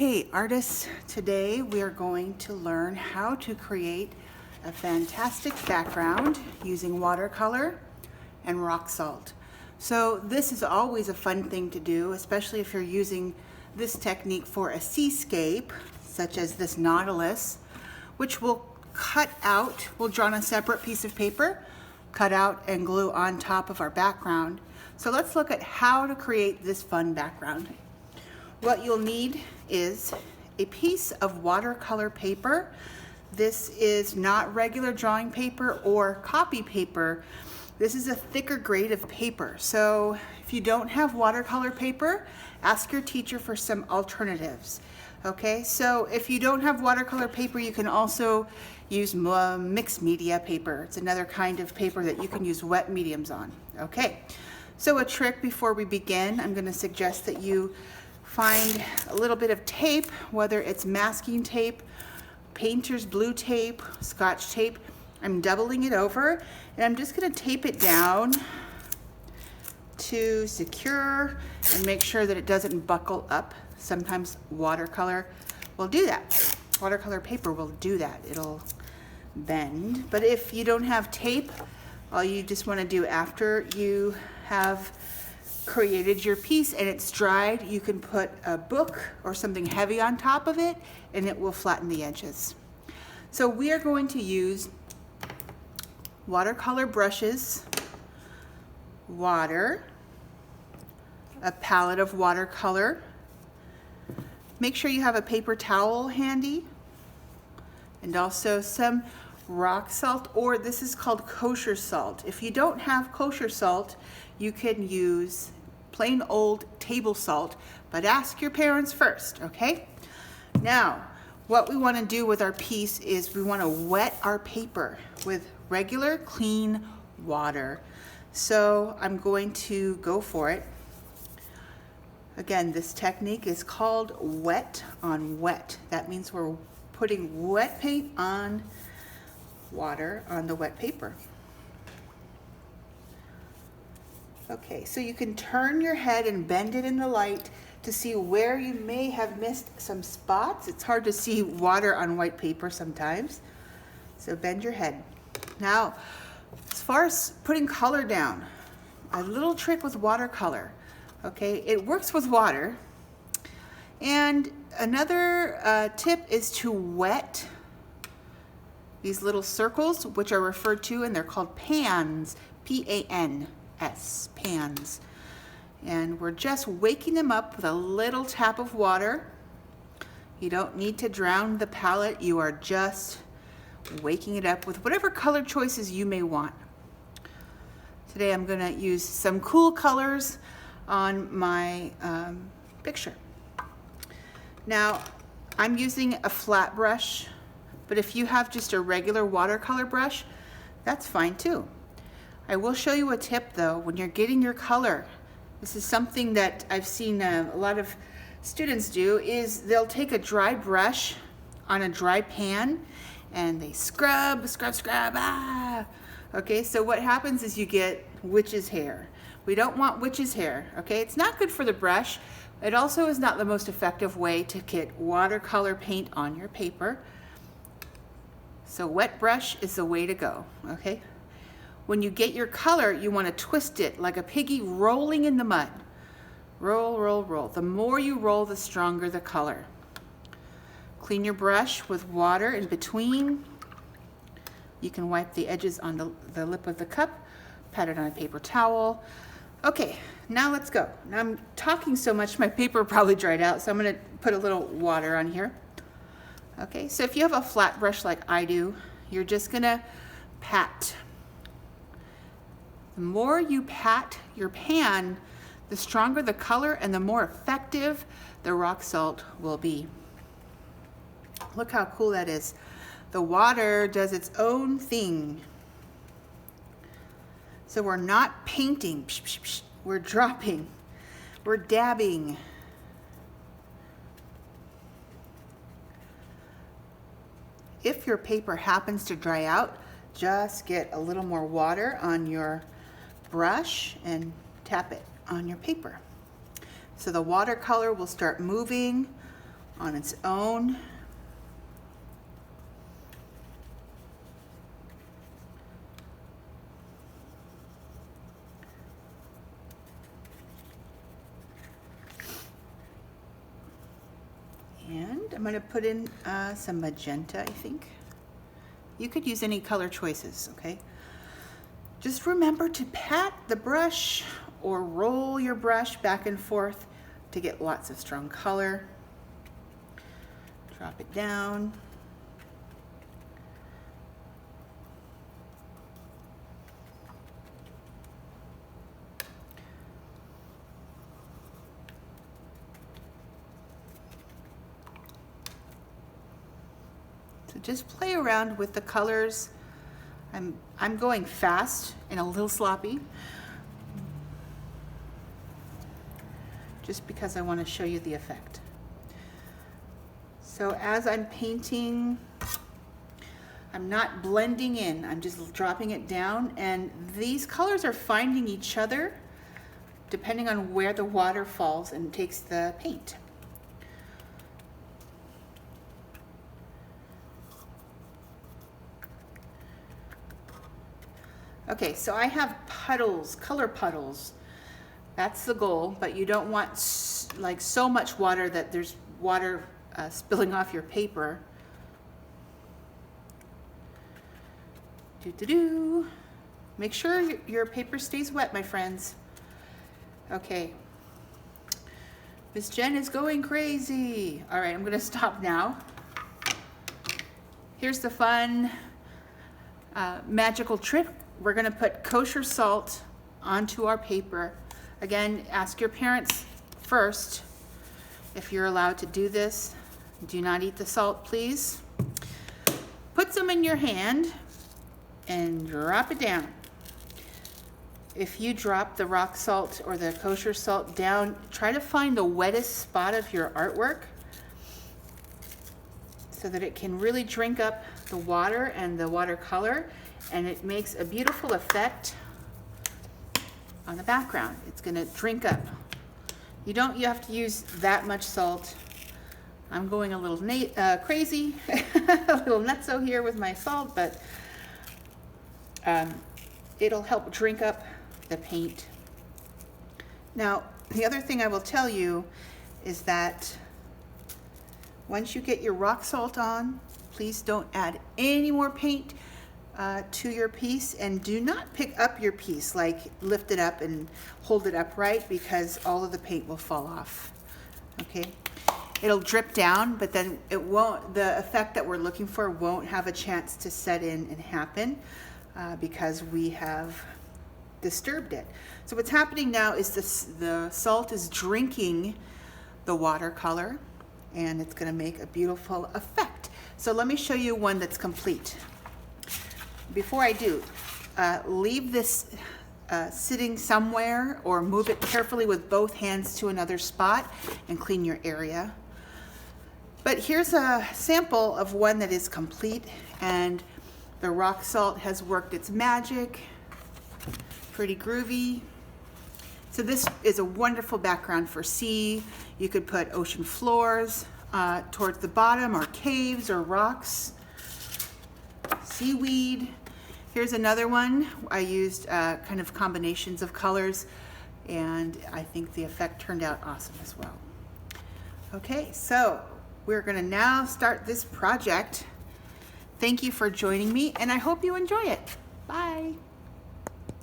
Okay, artists, today we are going to learn how to create a fantastic background using watercolor and rock salt. So this is always a fun thing to do, especially if you're using this technique for a seascape, such as this nautilus, which we'll cut out. We'll draw on a separate piece of paper, cut out and glue on top of our background. So let's look at how to create this fun background. What you'll need is a piece of watercolor paper. This is not regular drawing paper or copy paper. This is a thicker grade of paper. So if you don't have watercolor paper, ask your teacher for some alternatives. Okay, so if you don't have watercolor paper, you can also use mixed media paper. It's another kind of paper that you can use wet mediums on. Okay, so a trick before we begin, I'm going to suggest that you find a little bit of tape, whether it's masking tape, painter's blue tape, scotch tape. I'm doubling it over and I'm just going to tape it down to secure and make sure that it doesn't buckle up. Sometimes watercolor will do that. Watercolor paper will do that. It'll bend. But if you don't have tape, all you just want to do after you have created your piece and it's dried, you can put a book or something heavy on top of it and it will flatten the edges. So we are going to use watercolor brushes, water, a palette of watercolor. Make sure you have a paper towel handy and also some rock salt, or this is called kosher salt. If you don't have kosher salt, you can use plain old table salt, but ask your parents first, okay? Now, what we want to do with our piece is we want to wet our paper with regular clean water. So I'm going to go for it. Again, this technique is called wet on wet. That means we're putting wet paint on water on the wet paper. Okay, so you can turn your head and bend it in the light to see where you may have missed some spots. It's hard to see water on white paper sometimes. So bend your head. Now, as far as putting color down, a little trick with watercolor. Okay, it works with water. And another tip is to wet these little circles, which are referred to, and they're called pans, P-A-N-S, pans. And we're just waking them up with a little tap of water. You don't need to drown the palette. You are just waking it up with whatever color choices you may want. Today I'm going to use some cool colors on my picture. Now, I'm using a flat brush, but if you have just a regular watercolor brush, that's fine too. I will show you a tip though, when you're getting your color. This is something that I've seen a lot of students do, is they'll take a dry brush on a dry pan and they scrub, Okay, so what happens is you get witch's hair. We don't want witch's hair, okay? It's not good for the brush. It also is not the most effective way to get watercolor paint on your paper. So wet brush is the way to go, okay? When you get your color, you want to twist it like a piggy rolling in the mud. Roll, roll, roll. The more you roll, the stronger the color. Clean your brush with water in between. You can wipe the edges on the lip of the cup, pat it on a paper towel. Okay, now let's go. Now I'm talking so much, my paper probably dried out, so I'm going to put a little water on here. Okay, so if you have a flat brush like I do, you're just going to pat. The more you pat your pan, the stronger the color and the more effective the rock salt will be. Look how cool that is. The water does its own thing. So we're not painting, we're dropping, we're dabbing. If your paper happens to dry out, just get a little more water on your brush and tap it on your paper. So the watercolor will start moving on its own. And I'm going to put in some magenta, I think. You could use any color choices, okay? Just remember to pat the brush or roll your brush back and forth to get lots of strong color. Drop it down. So just play around with the colors. I'm going fast and a little sloppy, just because I want to show you the effect. So as I'm painting, I'm not blending in, I'm just dropping it down, and these colors are finding each other depending on where the water falls and takes the paint. Okay, so I have puddles, color puddles. That's the goal, but you don't want like so much water that there's water spilling off your paper. Make sure your paper stays wet, my friends. Okay. Miss Jen is going crazy. All right, I'm gonna stop now. Here's the fun magical trick. We're gonna put kosher salt onto our paper. Again, ask your parents first if you're allowed to do this. Do not eat the salt, please. Put some in your hand and drop it down. If you drop the rock salt or the kosher salt down, try to find the wettest spot of your artwork so that it can really drink up the water and the watercolor, and it makes a beautiful effect on the background. It's gonna drink up. You have to use that much salt. I'm going a little crazy, a little nutso here with my salt, but it'll help drink up the paint. Now, the other thing I will tell you is that once you get your rock salt on, please don't add any more paint to your piece, and do not pick up your piece, like lift it up and hold it upright, because all of the paint will fall off. Okay, it'll drip down, but then it won't, the effect that we're looking for won't have a chance to set in and happen because we have disturbed it. So what's happening now is the salt is drinking the watercolor, and it's going to make a beautiful effect. So let me show you one that's complete. Before I do, leave this sitting somewhere, or move it carefully with both hands to another spot and clean your area. But here's a sample of one that is complete, and the rock salt has worked its magic. Pretty groovy. So this is a wonderful background for sea. You could put ocean floors towards the bottom, or caves or rocks. Seaweed. Here's another one. I used kind of combinations of colors, and I think the effect turned out awesome as well. Okay, so we're gonna now start this project. Thank you for joining me, and I hope you enjoy it. Bye.